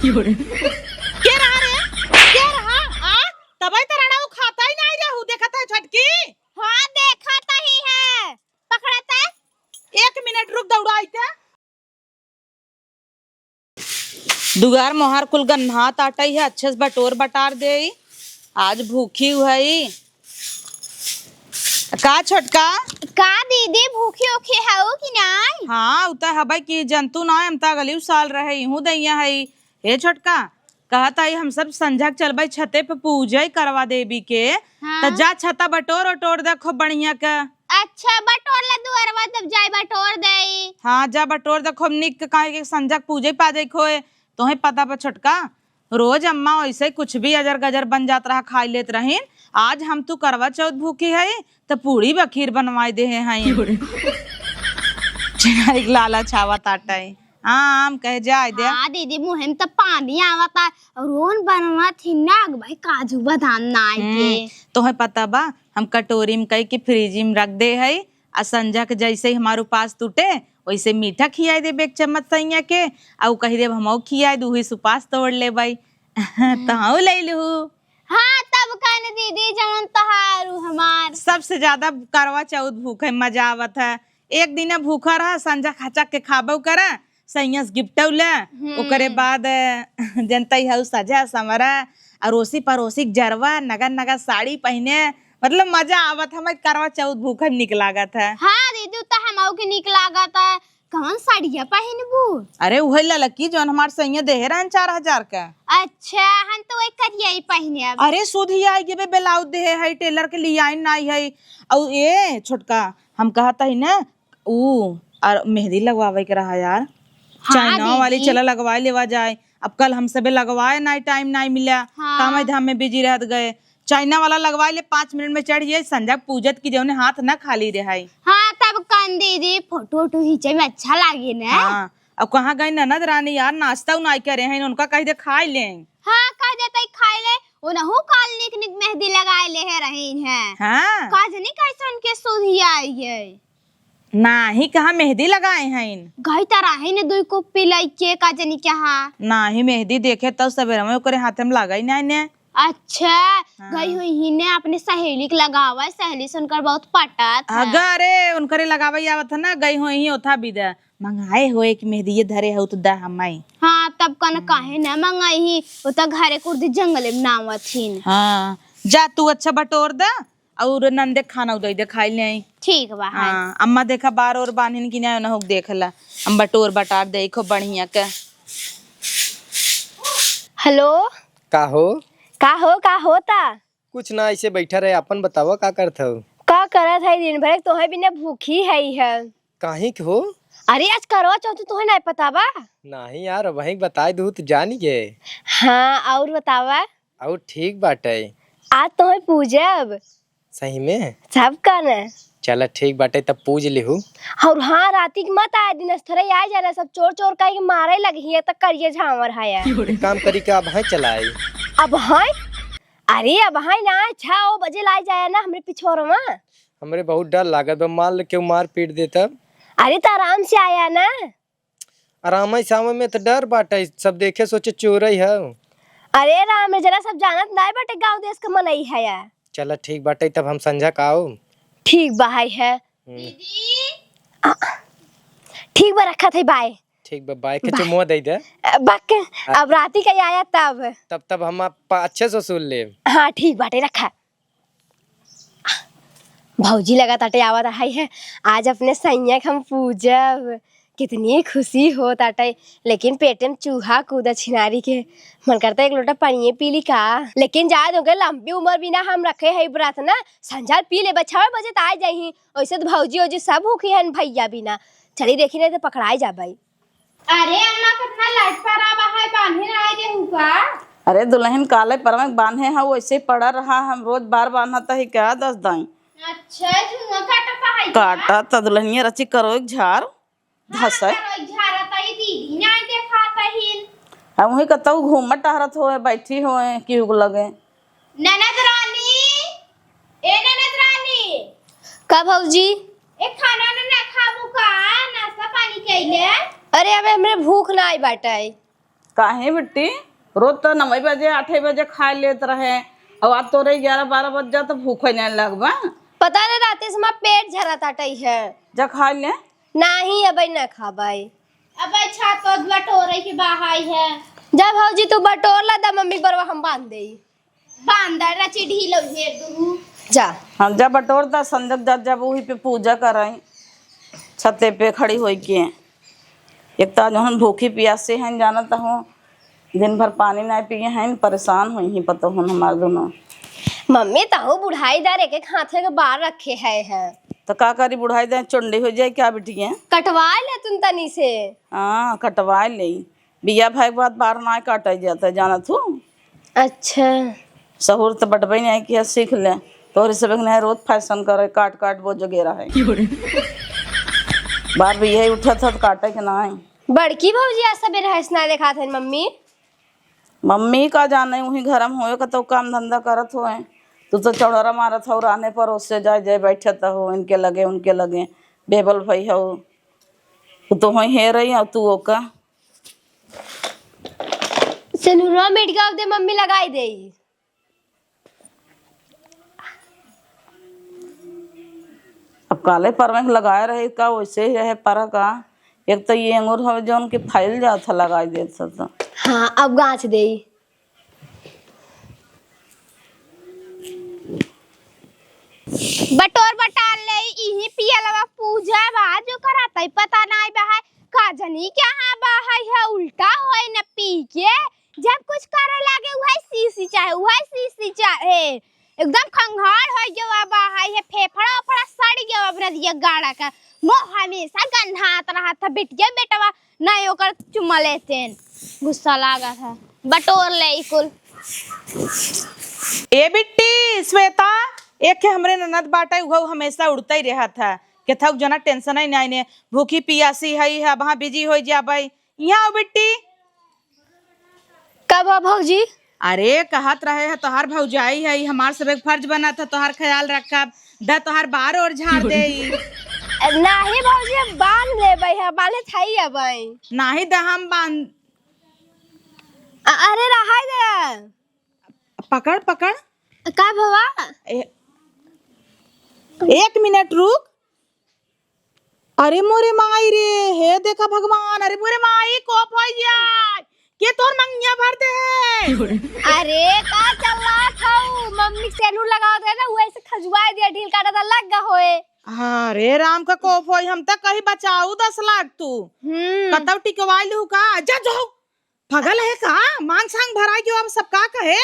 के रहा रे के रहा आ तबई तराड़ा वो खाता ही नहीं रहू देखत है छटकी। हां देखत ही है पकड़ता 1 मिनट रुक दौड़ाइते दुगार मोहर कुल गन्हा ताटई है अच्छे से बटोर बटार दे आज भूखी हुई का छोटका का दीदी भूखी ओखी है कि नहीं। हाँ उता हबाई की जंतु ना हम ता गली साल रहे हूँ दैया है हे छोटका कहता है हम सब संझा चलबई छते पे पूजा करवा देवी के हाँ? त जा छता बटोर ओटोर देखो बढ़िया का। अच्छा बटोर ला दुअरवा तब जाई बटोर दे। हाँ जा बटोर देखो निक काहे के संझा पूजा पा दे खोए तोहे पता पर छोटका रोज अम्मा वैसे कुछ भी अजर गजर बन जात रहा खा लेत रहीन आज हम तू करवा चौथ भूखी है तो पूड़ी बखीर बनवाई दे हैं एक लाला छावा ताटा है हाँ हम कह जाए दे। हाँ दीदी मुंह में तो पानी आवता रोन बनवा थी ना भाई काजू बादाम नाई के तोहे पता बा हम कटोरी में कई के फ्रिज में रख दे है आ संझा के जैसे ही हमारे पास टूटे वैसे मीठा खियाई दे एक चम्मच सैया के आउ कही दे हम खियाई दू ही सुपास तोड़ ले भाई तहु ले लू। हाँ तब कहने दीदी जवन तहारू हमार सबसे ज्यादा करवा चौथ भूख है मजा आवत है एक दिन भूखा रहा संझा खचा के खाबो करा सैया से गिफ्टौले ओकरे बाद जनता हउ सजा समरा अरोसी परोसी जरवा नगर नगर साड़ी पहने मतलब मजा आवत हमें करवा चौथ भूख निक लागत है। हाँ दीदी तो हमऊ के निक लागत है कौन साड़िया पहनबू। अरे वही ललकी जो हमार सैया दे रहन 4000 का। अच्छा हम तो वही करिया ही पहने अब। अरे सुध ही आई के ब्लाउज दे है टेलर के लिए आई ना है और ये छोटका हम कहता ही ना ऊ और मेहंदी लगवावे के रहा यार। हाँ, चाइना वाली चला लगवाए लेवा जाए अब कल हम सबे लगवाए ना टाइम नहीं मिला। हाँ। काम धाम में बिजी रह गए चाइना वाला लगवाए ले 5 मिनट में चढ़ जाए संझा पूजत की जो हाथ ना खाली रहाई। हाँ तब कन दीदी फोटो वोटो खींचे में अच्छा लागे ना। हाँ अब कहाँ गई ननद रानी यार नाश्ता नहीं करे हैं उनका कही दे खाई ले। हाँ कह देते खाई ले उनहु काल निक निक मेहंदी लगाए ले रहीन है। हाँ काजनी कैसन के सुधिया आई है नाही कहाँ मेहंदी लगाए हैं गई तरह है ने दुई को पिलाई के काजनी के हाँ नाही मेहंदी देखे तब सवेरे में ओकरे हाथ में लगाई नहीं ने। अच्छा हाँ। गई हुई ही ने अपने सहेली के लगावा सहेली सुनकर बहुत पटा था। अरे उनकरे लगावा आवत ना गई हुई ही ओथा बिदा मंगाए होए कि मेहंदी ये धरे हो तो दा हमाई। हाँ तब कन काहे ना मंगाई ही वो तो घरे कुर्दी जंगले में नावा थीन। हाँ जा तू अच्छा बटोर दा और नंदे खाना उदय दे खाई ले। ठीक बा। हाँ अम्मा देखा बार और बांधन की ना हो देखला हम बटोर बटार देखो बढ़िया का। हेलो का का होता कुछ ना ऐसे बैठा रहे अपन बतावा का करत हो। का करत है दिन भर तोहे बिना भूखी है काहे के हो। अरे आज करवा चौथ तोहे नहीं पता बा। नहीं यार वही बताई दू तो जानी गे। हाँ और बतावा और ठीक बाटे आज तोहे पूजब सही में सब कर चल ठीक बाटे तब पूज लिहू। और हाँ राती के मत आए दिन स्थरे आ जाना सब चोर चोर का मारे लगी है तक करिए झावर है काम करी का अब है चलाई अब है। अरे अब है ना 6 बजे ला जाए ना हमरे पिछोर में हमरे बहुत डर लागत बा मान क्यों मार पीट दे तब। अरे तो आराम से आया ना आराम ही साम में तो डर बाटे सब देखे सोचे चोर ही है। अरे राम जरा सब जानत नहीं बटे गांव देश के मनई है यार। चल ठीक बाटे तब हम संझा का आओ। ठीक बाई है दीदी ठीक बा रखा थे बाय। ठीक बा बाय के चुम्मा दे दे बाक अब राती का आया तब हम अच्छे से सुन ले। हाँ ठीक बाटे रखा भौजी लगा ताटे आवा रहा है आज अपने सैया हम पूजब कितनी खुशी हो ताटे लेकिन पेट में चूहा कूदा छिनारी के मन करता एक लोटा पानी पी ली का लेकिन जा दोगे लंबी उम्र बिना हम रखे है व्रत ना संझार पी ले 6 बजे तो आ जाही वैसे तो भौजी ओजी सब भूखी है भैया बिना चली देखी नहीं तो पकड़ाई जा भाई। अरे अम्मा कितना लाइट पर आवा है बांधे आए दे हुआ। अरे दुल्हन काले पर में बांधे है वैसे पड़ा रहा हम रोज बार बांधता है क्या 10 दाई। अच्छा झुआ काटा है काटा तो दुल्हनिया रची करो एक झाड़ धस है झाड़ा तई दीदी नहीं देखाता ही हम वही कतौ घूमत टहरत होए बैठी होए की लगे। ननद रानी ए ननद रानी का भौजी एक खाना ना खाबू का नाश्ता पानी कइले। अरे अब हमरे भूख ना आई बाटे काहे बिट्टी रोज तो 9 बजे 8 बजे खा लेत रहे और आज तोरे 11-12 बज जा तो भूख नहीं लगबा। पता नहीं रात से हमारा पेट झरा ताटई है। जा खा ले। नहीं अब न खाबाई। अब छत पर बटोरे की बाहाई है। जब भौजी तू बटोर ला दा मम्मी बरवा हम बांध दे। बांदर रची ढीलो घेर दूँ। जा हम जब बटोरता संजक जा जब वही पे पूजा कराई छते पे खड़ी होई के। एक तो जहन भूखी प्यासे हैं जानता हूँ दिन भर पानी नहीं पिए हैं परेशान हुई ही पता हूँ हमारे दोनों। मम्मी ताऊ बुढ़ाई दार एक हाथे के बाहर रखे है। तो का करी बुढ़ाई दे चुंडी हो जाए क्या बिटिया। कटवा ले तुम तनी से। हाँ कटवा ले बिया भाई के बाद बार ना काटा जाता है जाना तू। अच्छा सहूर तो बटबई नहीं किया सीख ले तोहरे सब नहीं रोज फैशन करे काट काट वो जगह है बार भी यही उठा था तो काटे के ना है। बड़की भौजी आज सबेरे हंसना देखा थे मम्मी। मम्मी का जाने वही घर में होए का तो काम धंधा करत हो तू तो चौड़रा मारत हो रहने पर उससे जाए जाए बैठत हो इनके लगे उनके लगे बेबल भाई हो तो वही हे रही हो तू ओका सिनुरा मिटका दे मम्मी लगाई दे। अब काले पर में लगाए रहे का वैसे ही रहे पर का एक तो ये अंगूर हो जो उनके फैल जाता लगाई देता तो। हाँ अब गाछ दे। बटोर बटाल ले इही पियलवा पूजा बा जो कराता पता नहीं बा है का जनी क्या हां बा है उल्टा होए न पी के जब कुछ करे लागे वही सीसी चाहे एकदम खंगार हो गया बा है फेफड़ा फड़ा सड़ गया अपना दिया गाड़ा का मोह हमेशा गंधात रहा था बिटिया बेटवा नहीं ओकर चुम्मा लेते गुस्सा लागा था बटोर ले कुल। ए बिट्टी श्वेता एक के हमरे ननद बाटा वो हमेशा उड़ता ही रहा था कि थक जना टेंशन ही नहीं ने भूखी पियासी है वहाँ बिजी हो जा भाई यहाँ आओ बिट्टी। कब हो भौजी। अरे कहत रहे है तोहार भौजाई है हमार सब एक फर्ज बना था तोहार ख्याल रखा द तोहार बार और झाड़ दे। नहीं भौजी बांध ले भाई है बांधे थाई है भाई नाही द हम बांध। अरे रहा दे पकड़ पकड़ का भवा। एक मिनट रुक। अरे मोरे माई रे हे देखा भगवान अरे मोरे माई को फई जाए के तोर मंगिया भर दे है। अरे का चल रहा था मम्मी सेनूर लगा दे ना वैसे खजुआ दिया ढील काटा था लग गया होए। अरे राम का कोफोई हम तक कहीं बचाऊ 10 लाख तू कतव टिकवा लू का जा जाओ पगल है का मांग सांग भराई क्यों अब सब का कहे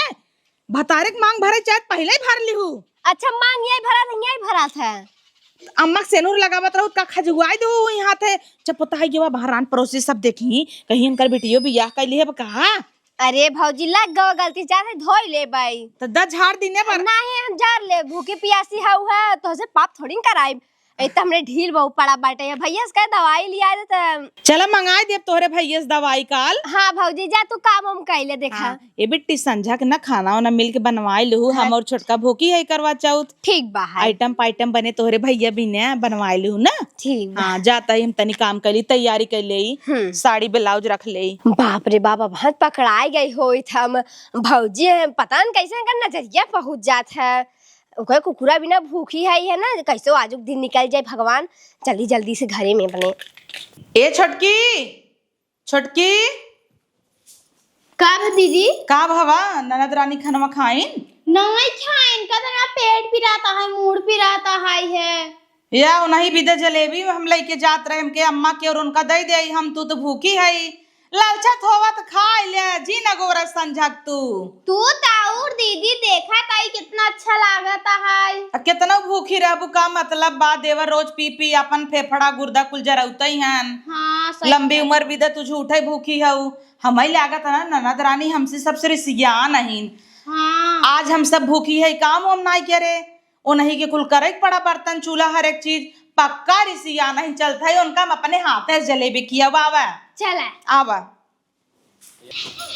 भतारे मांग भरे चाहे पहले ही भर ली हूँ। अच्छा मांग यही भरा था अम्मा सेनूर लगावत रहू का खजुआई दो यहाँ थे जब पता है कि वह बहरान पड़ोसी सब देखी कहीं इनकर बेटियों बियाह कैली है कहा। अरे भौजी लग गओ गलती जाते धोई ले बाई तो 10 झाड़ दिने पर नहीं हम जार ले भूखे पियासी हाउ है तो से पाप थोड़ी कराई ए त हमरे ढील बहु पड़ा बाटे है भैया का दवाई लिया दे त चला मंगाए दे तोहरे भैया से दवाई काल। हां भौजी जा तू काम हम कैले देखा। हाँ, ए बिट्टी संझा के ना खाना ना मिल के बनवाई लहू हम और छोटका भूखी है करवा चौथ ठीक बा है आइटम पाइटम बने तोहरे भैया भी ने बनवाई लहू ना ठीक बा। हाँ जाता ही हम तनी काम कैली तैयारी कर ले साड़ी ब्लाउज रख ले। बाप रे बाबा बहुत पकड़ाई गई होई था भौजी पता न कैसे कर नजरिया पहुंच जात है ओकर कुकुरा बिना भूखी है ना कैसे आजुक दिन निकल जाए भगवान जल्दी जल्दी से घरे में बने। ए छोटकी छोटकी का दीदी का भवा ननद रानी खाना खाइन नहीं खाइन का तेरा पेट पिराता है मूड पिराता है या नहीं बिदे जलेबी हम लेके जात रहे हमके अम्मा के और उनका दे दे हम तू तो भूखी है लालचत होवत खाए ले जी न गोरा संझक तू ताऊर दीदी देखा ताई कितना अच्छा लागता है कितना भूखी रहबू का मतलब बा देवर रोज पी पी अपन फेफड़ा गुर्दा कुल जरौता ही हन। हाँ लंबी उम्र भी दे तू झूठे भूखी हऊ हमें लागत है ना ननद रानी हमसे सबसे रिसिया नहीं। हाँ आज हम सब भूखी है काम हम नहीं करे वो नहीं के कुल करे पड़ा बर्तन चूल्हा हर एक चीज पक्का रिसिया नहीं चलता है उनका अपने हाथ से जलेबी किया बाबा चला आवा।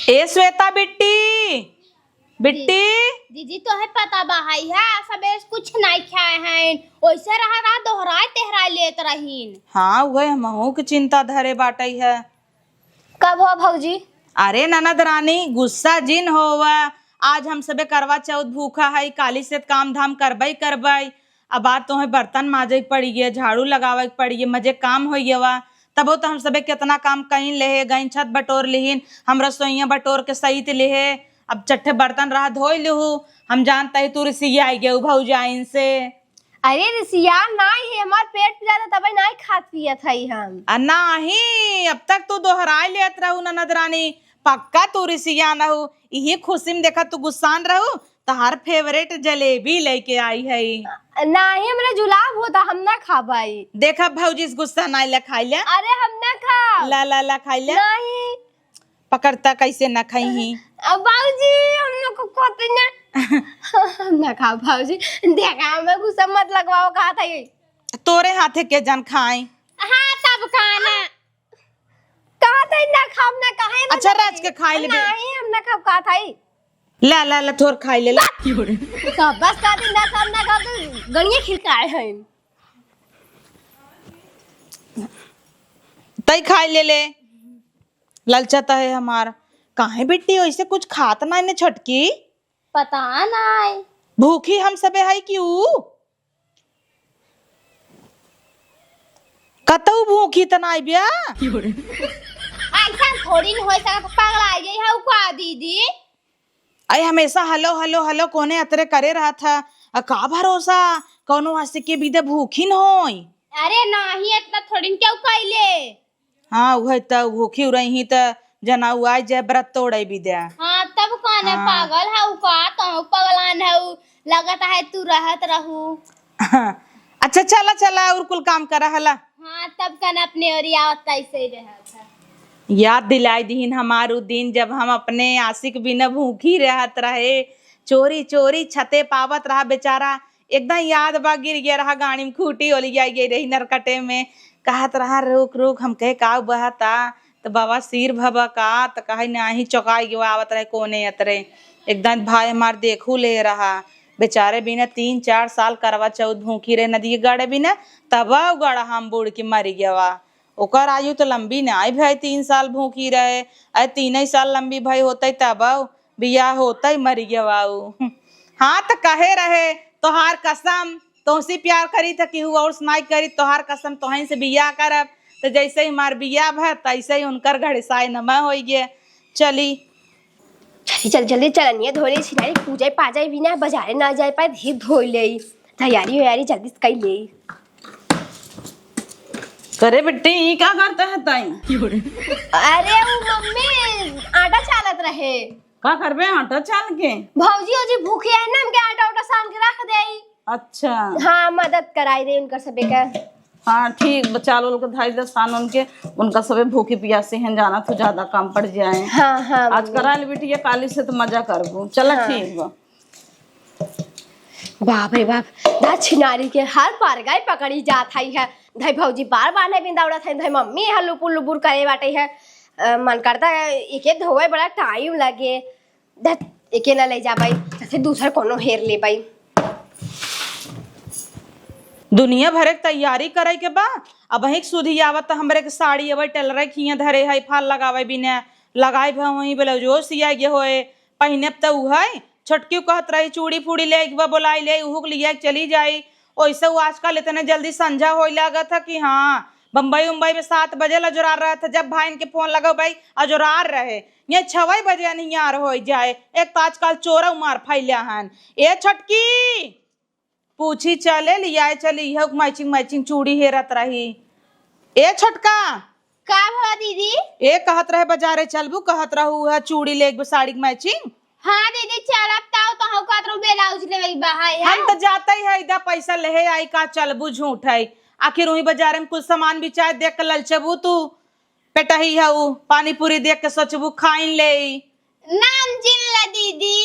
ए श्वेता बिट्टी बिट्टी दीदी तो है पता बाहाई है सबे कुछ नहीं खाए हैं वैसे रहा दोहराए तेहराए लेत रहीन। हाँ वही महू की चिंता धरे बाटई है। कब हो भौजी। अरे ननद रानी गुस्सा जिन होवा, आज हम सबे करवा चौथ भूखा है, काली से काम धाम करबई करबई। अब बात तो है बर्तन माजे पड़ी है, झाड़ू लगावे पड़ी है, मजे काम हो गया तबो तो हम सबे कितना काम कहीं ले गई, छत बटोर लिहिन, हम रसोईया बटोर के सही ले। अब चट्टे बर्तन रहा धोई लहू, हम जानता ही तू रिसिया आई गए भौजाइन से। अरे रिसिया नहीं है, हमार पेट पिलाता तब नहीं खात पियत हई हम। नहीं, अब तक तू दोहराए लेत रहू ननद रानी, पक्का तू रिसिया न हो। यही खुशी में देखा तू गुस्सान रहू, तहार फेवरेट जलेबी लेके आई है। नहीं हमरा जुलाब होता, हम ना खाबाई। देखा भौजी इस गुस्सा ना ले खाई ले। अरे हम ना खा। ला खाई ले। नहीं पकड़ता कैसे न खाई ही। अब बाबूजी हम लोग को कहते ना हम ना खा बाबूजी, देखा हमें गुस्सा मत लगवाओ, कहा था ये तोरे हाथे के जन खाए। हाँ तब खाना कहा था ना खाब ना कहा। अच्छा राज के खाई ले। नहीं हम ना खाब, कहा था ला थोर खाई ले। तो बस कहा दिन ना खाब ना खाब तो गणिये खिलकाए हैं। तई खाई ले ललचता है हमार। काहे बेटी ऐसे कुछ खात ना ने छटकी, पता नहीं भूखी हम सबे है क्यों? कतऊ भूखी त नाई बिया। ऐसा थोड़ी न हो सका, पागल आ गई है का दीदी। आई हमेशा हलो हलो हलो कोने अतरे करे रहा था, का भरोसा कौनो वास्ते के बीदे भूखी न होई। अरे नहीं इतना थोड़ी न क्यों कैले। हाँ वह त भूखी रही त जना आई जय व्रत तोड़े बीदे। हाँ तब कौन है पागल है का, तो पगलान है लगता है तू रहत रहू। अच्छा चला और कुल काम करा हला। हाँ तब कन अपने ओरिया कैसे ही रहा था। याद दिलाई दीन हमारू दिन जब हम अपने आशिक बिना भूखी रहत रहे, चोरी चोरी छते पावत रहा बेचारा। एकदम याद बा गिर गया रहा गाड़ी में, खूटी ओली गई रही नरकटे में, कहत रहा रुक रुक हम कहे का बहता तो बाबा सिर भबा का, तो कहे नहीं चौकाई गया आवत रहे कोने अतरे। एकदम भाई हमार देखू ले रहा बेचारे बिना 3-4 साल करवा चौथ भूखी रहे नदी गड़े बिना, तब गड़ा हम बूढ़ के मर गया। ओकर आयु तो लंबी ना आई भाई, 3 साल भूखी रहे, 3 साल लंबी भाई होते तब बियाह होते मर गया। हाँ तो कहे रहे तोहार कसम तोहसी प्यार करी था कि और सुनाई करी, तोहार कसम तोहन से बियाह करब। तो जैसे ही हमार बियाह भर तैसे ही उनकर घड़साई नमा हो गया। चली जल्दी चलनिए धोले छिनारी पूजा पाजा भी ना बाजारे ना जाए पाए, धीप धो ले तैयारी होयारी जल्दी से कर ले। करे बेटी क्या करते है ताई? अरे वो मम्मी आटा चालत रहे। का करबे आटा चाल के? भौजी ओजी भूखे है ना, हमके आटा उटा सान के रख दे। अच्छा हाँ मदद कराई दे उनका सबे का। हाँ ठीक बच्चा लोग धाई दे सान उनके, उनका सबे भूखे प्यासे हैं, जाना तो ज्यादा काम पड़ जाए। हाँ हाँ आज करा ले बेटी, ये काली से तो मजा करबो। चला हाँ। ठीक बा। बाप रे बाप, दा छिनारी के हर पार गए पकड़ी जात है। धाई भौजी बार बार नहीं बिंदावड़त है, धाई मम्मी है लुपुर लुपुर करे बाटे है। मन करता है एके धोए बड़ा टाइम लगे, एके ना ले जा भाई, जैसे दूसर कोनो हेर ले भाई। दुनिया भरे के तैयारी करे के बा। अब एक सुधी आवत हमरे के साड़ी अब टेल रखिए धरे है, फाल लगावे बिना लगाई वही ब्लाउजो सिया गे होए पहिने तो उ है। छोटकी कहत रही चूड़ी फूड़ी ले एक बार बोलाई ले उहुक लिया चली जाई। वैसे वो आजकल इतने जल्दी संझा हो लगा था कि हाँ बम्बई उम्बई में 7 बजे अजुरार रहा था। जब भाई इनके फोन लगा भाई अजुरार रहे, ये 6 बजे नहीं यार हो जाए। एक तो आजकल चोरा मार फैलिया हन। ए छोटकी पूछी चले लिया चली है मैचिंग मैचिंग चूड़ी हेरत रही। ए छोटका का भला दीदी? ए कहत रहे बाजारे चलबू, कहत रहू है चूड़ी ले साड़ी मैचिंग। हाँ दीदी चलब ताऊ तो हम कहत रहू ब्लाउज लेवे बाहर है। हम तो जाते ही है इधर पैसा ले आई का चलबू झूठ है। आखिर वही बाजार में कुछ सामान भी चाहे देख के ललचबू तू पेटही है पानी पूरी देख के सोचबू खाइन ले नाम जिन ला दीदी।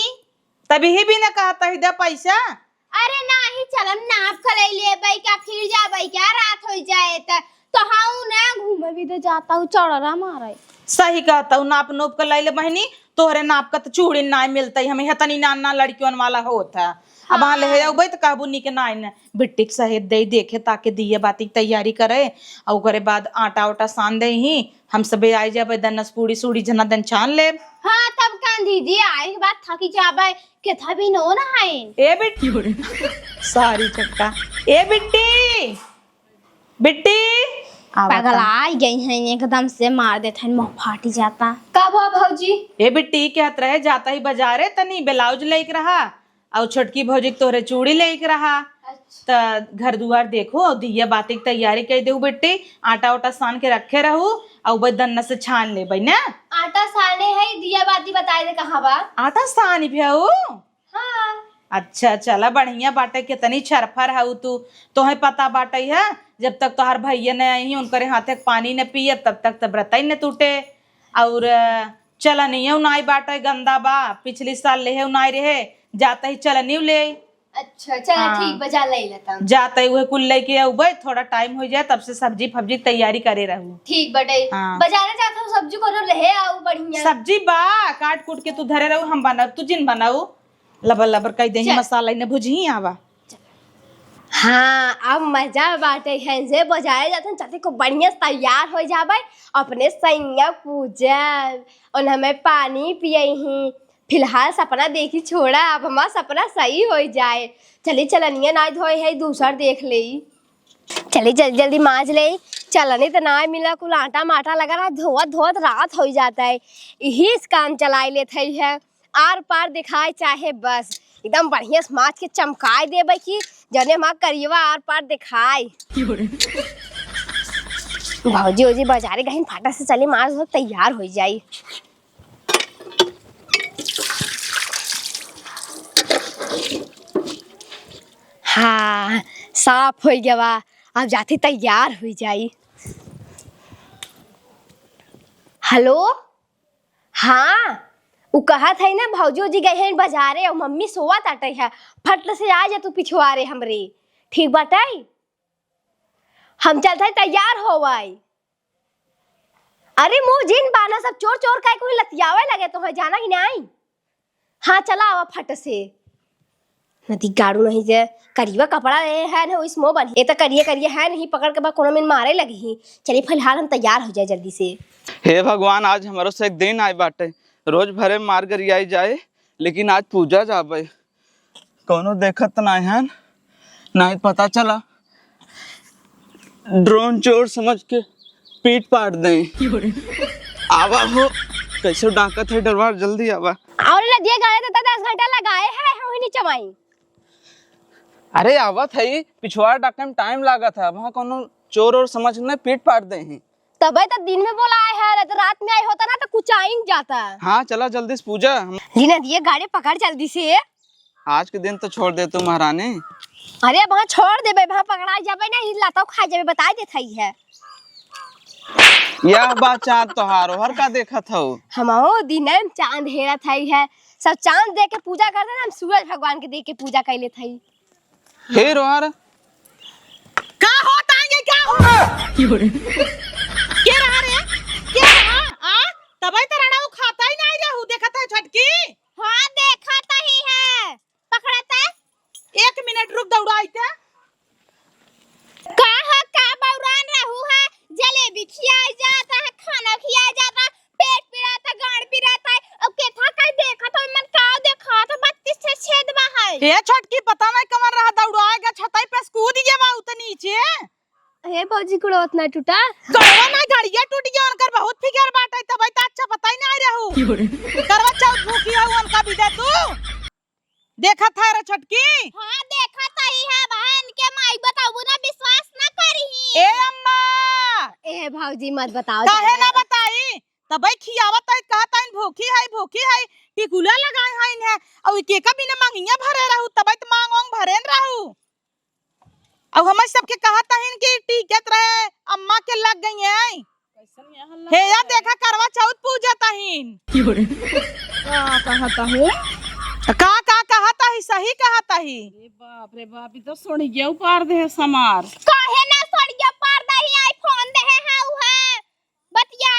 तभी भी न कहता इधर पैसा। अरे नहीं चलम नाप कर ले भाई क्या फिर जा भाई क्या रात हो जाए त तो हाँ ना घूमे भी तो जाता हूँ चौड़ा मारे। सही कहता हूँ, नाप नोप कर लैले बहनी, तोहरे नाप का तो चूड़ी ना मिलता है, हमें हतनी नाना लड़कियों वाला होता। अब वहाँ ले जाओ तो कहबू नी के नाइन बिट्टी सहित दे देखे ताकि दिए बाती तैयारी करे और ओकरे बाद आटा उटा सान दे ही हम सबे आई जाबे दनस पूड़ी सूड़ी जना दन छान ले। हाँ तब कान दीदी आई के बाद थकी जाबे के था भी नो ना है। ए बिट्टी सारी चक्का, ए बिट्टी बिट्टी पगला गई है एकदम से मार देते हैं मुंह फाटी जाता। कब हो भौजी? ए बिट्टी क्या रहे जाता ही बाजारे तनी ब्लाउज लेके रहा और छोटकी भौजी तोहरे चूड़ी लेके रहा। त घर दुआर देखो दिया बाती की तैयारी कर दे बेटी, आटा उटा सान के रखे रहू और बदन से छान ले बई ना। आटा साने है दिया बाती बताए दे कहाँ बा? आटा सान भी हो। हाँ अच्छा चला बढ़िया बाटे, कितनी छरफर है तू, तोहे पता बाटे है जब तक तोहार भैया न आई उनके हाथे पानी न पिए तब तक तो व्रत ही न टूटे। और चला नहीं है उनाई बाटे गंदा बा, पिछली साल ले है उनाई रहे जाता ही चला नहीं ले। अच्छा चलो हाँ। ठीक बजा ले लेता जाता ही वह कुल लेके उबे थोड़ा टाइम हो जाए तब से सब्जी फब्जी तैयारी करे रहू। ठीक बटे। हाँ। बाजारे जाता हूँ सब्जी को ले आओ बढ़िया। सब्जी बा काट कूट के तू धरे रहू, हम बनाऊ तू जिन बनाऊ लबर लबर कह दे मसाला ने भुजी आवा। हाँ अब मजा बाटे है से बाजारे जाते हैं चाहते को बढ़िया तैयार हो जाबे अपने सैया पूजा और हमें पानी पिए ही। फिलहाल सपना देखी छोड़ा, अब हमारा सपना सही हो जाए। चली चलनिया ना धोए है दूसर देख ले, चली जल्दी जल्दी माज ले। चलनी तो ना मिला, कुल आटा माटा लगा रहा, धोत धोत रात हो जाता है। यही इस काम चलाए लेते है, आर पार दिखाए चाहे बस एकदम बढ़िया माज के चमकाए देवे कि जने हमारा करिएवा आर पार दिखाए। भौजी ओजी बाजारे गहिन फाटा से चली माज हो तैयार हो जाई। हाँ साफ हो गया बा, अब जाते तैयार हो जाई। हेलो हाँ वो कहत है ना भौजी जी गए हैं बाजारे और मम्मी सोवा ताटे है, फट से आ जा तू पिछुआरे हमरे। ठीक बाटे हम चलते तैयार हो वाई। अरे मुँह जिन बाना सब चोर चोर का कोई लतियावे लगे तो है जाना ही नहीं। हाँ चला आवा फट से नदी गाड़ू नहीं जे करिया कपड़ा है ना इस मोह बन ये तो करिए है नहीं पकड़ के बाद कोनो में मारे लगी ही। चलिए फिलहाल हम तैयार हो जाए जल्दी से। हे भगवान आज हमारो से एक दिन आए बाटे, रोज भरे मार गरियाई जाए लेकिन आज पूजा जाबे कोनो देखत नहीं है, नहीं पता चला ड्रोन चोर समझ के पीट पाट दें। आवा हो कैसे डाकत है डरवार, जल्दी आवा। और नदिया गाड़े तो 10 घंटा लगाए हैं हम ही नहीं चमाई। अरे आवत है पिछवाड़ डाके में टाइम लगा था, वहाँ कोनो चोर और समझ ने पीट पाट दे हैं। तबे तो दिन में बोलाए है, तो रात में आई होता ना तो कुछ आइन जाता। हाँ चला जल्दी से पूजा। लीना दिए गाड़ी पकड़ जल्दी से। आज के दिन तो छोड़ दे तू महारानी। अरे वहाँ छोड़ देबे, वहाँ पकड़ा जाबे ना हिला तो खा जाबे, बता देत है। यह बात चाँद तोहारो हर का देखत हो। हमो दिन में चांद हेरत है, सब चांद देख के पूजा करते ना, हम सूरज भगवान के देख के पूजा कर लेत है। हे रोहर का होता है क्या हो क्या रहा रे क्या रहा आ तबे तो रड़ा खाता ही नहीं रहू देखता है छटकी। हाँ देखता ही है पकड़ता। 1 मिनट रुक दौड़ाई के का बौरान रहू है, जलेबी खियाई जाता है, खाना खियाई जाता है, पेट पिराता गाड़ पिराता है। अब केथा कहीं देखा तो मन का देखा तो 32 से छेदवा है। ये छटकी पता नहीं कमर रहा दौड़ाएगा छताई पे कूद गया बा उत नीचे। हे भौजी को उतना टूटा गड़वा ना गाड़िया टूट गया उनकर बहुत फिकर बाटे तब तो अच्छा पता ही नहीं रहू। करवा चौथ भूखी है उनका भी दे तू देखा था रे छटकी। हाँ देखा ही है बहन के माई बताऊ ना विश्वास ना करी। ए अम्मा ए भौजी मत बताओ काहे ना बताई तब खियावत है कहता इन भूखी है टिकुला लगाए है इन्हें और के का बिना मांगिया भरे रहू तब तो मांग वांग भरे रहू। और हम सबके कहता है कि टिकट रहे अम्मा के लग गई है। हे या देखा करवा चौथ पूजा ताहिन का कहता ही सही कहता ही। बाप रे बाप, तो सुन गया पार दे समार। काहे ना सड़िया पार दही आईफोन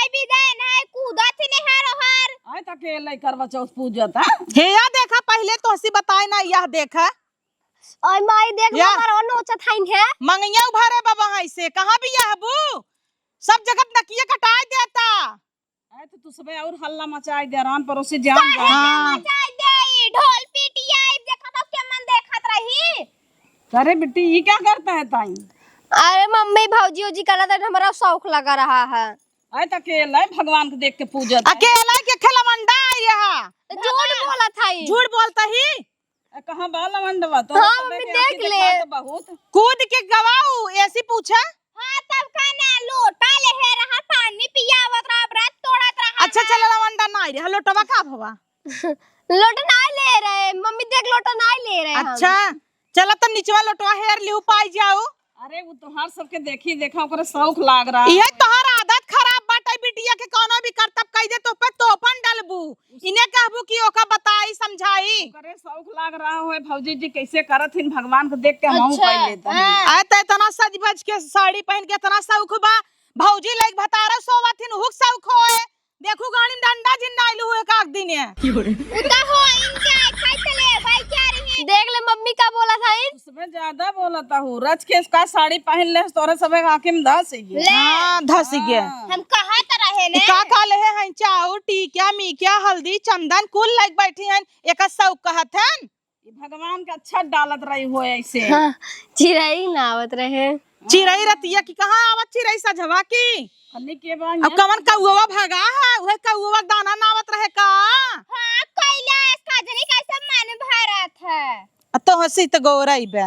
आई भी गए ना कूदा थी ने हर हर आय तके लई करवा चौथ पूजत है। हे या देखा पहले तो हसी बताए ना यह देखा और माई देख या। हमारा नोचा थाइन है मंगैया उभारे बाबा है से कहाँ भी यह बू सब जगह नकिया कटाए देता। आय तो तू सबे और हल्ला मचाई दे रान पड़ोसी जान जा। हाँ चाय दे ढोल पीटिया देखा तो के मन देखत रही। अरे बेटी ये क्या करता है ताई? अरे मम्मी भौजी उजी करा था हमारा शौक लगा रहा है। आय तके लई भगवान को देख के पूजत है। अकेला के खलमंडा आई यहाँ झूठ बोला था ये। झूठ बोलता ही कहां बाला मंडवा तो हाँ, सबे मम्मी के देख आंखें ले। दिखा तो बहुत। कूद के गवाऊ ऐसी पूछा। हां तब खाना लोटा ले है रहा पानी पियावत रहा व्रत तोड़त रहा। अच्छा चल लवंडा ना रे लोटवा का भवा। लोटा नहीं ले रहे मम्मी देख लोटा नहीं ले रहे हम। अच्छा चला तब निचवा लोटवा हेर लिहू पाई जाओ। अरे वो तोहार सबके देखी देखा ओकरे शौक लाग रहा। ये तोहर आदत खराब बाटे बिटिया के कोनो भी करतब कह दे तो पे तोपन डलबू इन्हें कहबू कि ओका बताई समझाई। ओकरे शौक लाग रहा है भौजी जी कैसे करत हिन भगवान को देख के हम कह लेता है। आय त इतना सज बज के साड़ी पहन के इतना शौक बा भौजी लाइक भतारा सोवथिन हुक शौक होए देखू गाड़ी में डंडा जिन्नाइलू हुए काक दिन है। उता हो इनके खाई चले भाई क्या रही देख ले मम्मी का बोला था इन। उसमें ज्यादा बोलता हूँ रच के इसका साड़ी पहन ले तोरे सबे आंखें में धस गई। हां धस गया। हम कहा त रहे ने का का ले हैं चाउ टीका मीका हल्दी चंदन कुल लाइक बैठी हैं एक शौक कहत हैं। ये भगवान का अच्छा डालत रही हो ऐसे। हाँ, चिड़ै नावत रहे। चिरई रतिया की कहां आवत चिरई सजवा की अन्नी के बाई अब कवन कौवा भगा है उहे कौवा दाना नावत रहे का। हां कैला इसका जनी कैसे मन भरत है। तो हंसी तो गौरई बे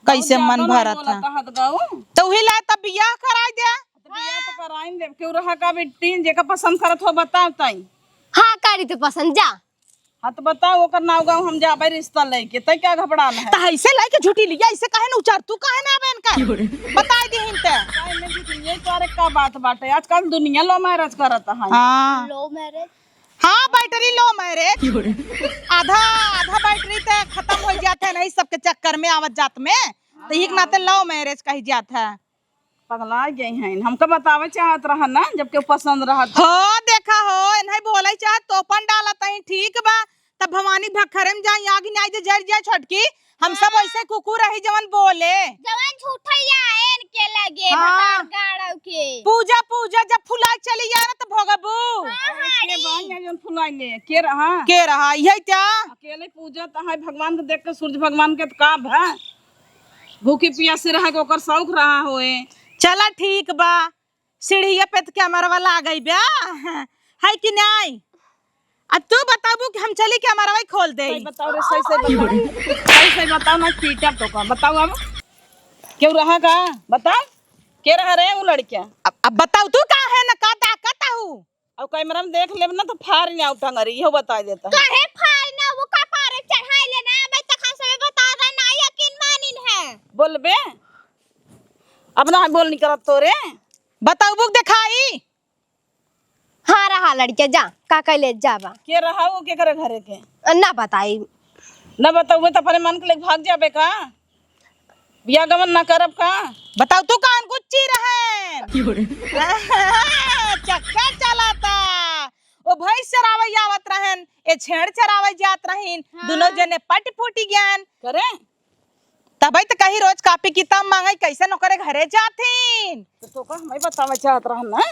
कैसे मन भरत है हत गाऊ तो वही ला तब बियाह कराई दे। बियाह तो कराइन दे क्यों रहा का बेटी जेका पसंद करत हो बताओ ताई। हाँ करी तो पसंद जा। हाँ तो बताओ ओकर नाव गाँव हम जाबे रिश्ता लेके तय क्या घबराल है। त ऐसे लाके झूठी लिया ऐसे काहे न उचार तू काहे ना बेन का बता दे हिन ते। काय में भी ये तोरे का बात बाटे आजकल दुनिया लो मैरिज करत है। हां लो मैरिज हां बैटरी लो मैरिज आधा आधा बैटरी ते खत्म हो जाते है नहीं सबके चक्कर में आवत जात में तो एक नाते लो मैरिज कही जात है। पगला गई हैं हमका बतावे चाहत रहा ना जबकि पसंद रहा। हो देखा हो नहीं बोले चाह तोपन डालत है ठीक बा तब भवानी भखरे में जाई आगे नहीं जे जर जाए छटकी हम सब ऐसे कुकुर रही जवन बोले जवान झूठैया एन के लगे हाँ। भतार गाड़व के पूजा पूजा जब फुला चली जा ना तो भोगबू के बाई है जन फुलाई ले के रहा के रहा यही क्या अकेले पूजा त है भगवान को देख के सूरज भगवान के का है भूखी प्यासी रहा के ओकर शौक रहा होए। चला ठीक बा सीढ़िया पे के हमारा ला गई बा है कि नहीं। अब तू बताबू कि हम चली के हमारा भाई खोल दे। सही बताओ रे सही बताओ ना पीटा तो का बताओ अब क्यों रहा का बता के रहा रे वो लड़कियां। अब बताओ तू कहाँ है ना का ताकत हूँ अब कैमरा में देख लेब ना तो फाड़ नहीं आउटा ngरी इहो बता देता है। काहे फाड़ ना वो का पारे चढ़ाई लेना मैं तखन से बता रहा ना यकीन मानिन है। बोलबे अब ना बोल नहीं करत तो रे बताओ बुक दिखाई। हाँ रहा लड़के जा का कैले जाबा के रहा वो के करे घरे के ना बताई। न बताऊबे तो अपने मन के लेके भाग जाबे का बिया गमन ना करब का। बताओ तू कान गुच्ची रहे चक्कर चलाता ओ भाई चरावे आवत रहन ए छेड़ चरावे जात रहीन दोनों जने पट फूटी ज्ञान करे तबई तो कहीं रोज कापी किताब मांगे कैसे नौकरे घरे जातीन तो का हमें बतावे चाहत रहा ना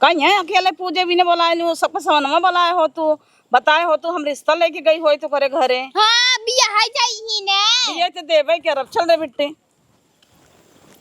कहीं है अकेले पूजे भी ने बुलाए नु सबको सवनमा बुलाए हो तू बताए हो तू हम रिश्ता लेके गई होई तो करे घरे। हां बियाह जाई ही ने ये तो देबे के रब चल दे बिट्टी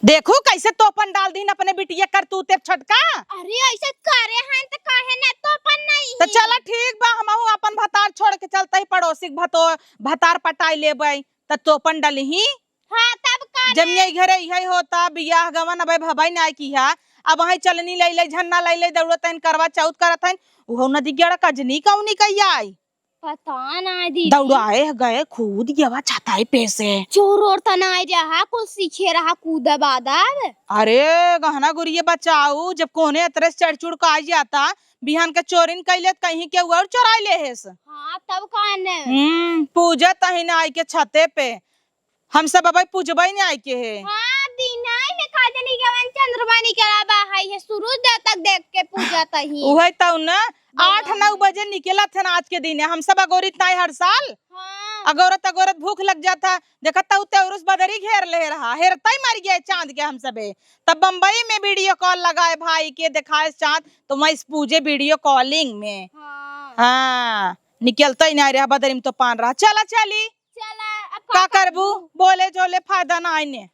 देखो कैसे तोपन डाल दीन अपने बिटिया कर तू ते छटका। अरे ऐसे करे हन त काहे ना तो पन नहीं तो चला ठीक बा हमहू अपन भतार छोड़ के चलते ही पड़ोसी भतार पटाई लेबै त तोपन डलही। हां तब का जब ये घरे यही होता बियाह गवन अब भबाई ना की है अब वही चलनी ले ले झन्ना ले ले दौड़त हन करवा चौथ करत हन वो नदी गेड़ा कजनी कौनी कहिया आई पता ना दीदी दौड़ाए गए खुद गवा छताई पे से चोर और त ना रहा कुछ सीखे रहा कूदा बादाब। अरे गहना गुरिये बचाऊ जब कोने अतरे चढ़ चुड़ का आ जाता बिहान के चोरिन कैले कहीं के और चोराई ले हेस। हां तब कान पूजा तही ना आई के छते पे हम सब अब पूजबई नहीं आई के है। हां दिनाई में का का जनी के चंद्रमा निकला बा है सूरज देवता देख के पूजा तही उहे तो न 8-9 बजे निकला थे आज के दिन हम सब अगोरित नहीं हर साल अगोरत अगोरत भूख लग जाता देखता उते उरुस बदरी घेर ले रहा हेरता ही मर गया चांद के हम सबे तब बम्बई में वीडियो कॉल लगाए भाई के दिखाए चांद तो मैं इस पूजे वीडियो कॉलिंग में हाँ निकलता ही नहीं रहा बदरी में तो पान रहा चला चली चला अब का करबू बोले जोले फायदा ना आईने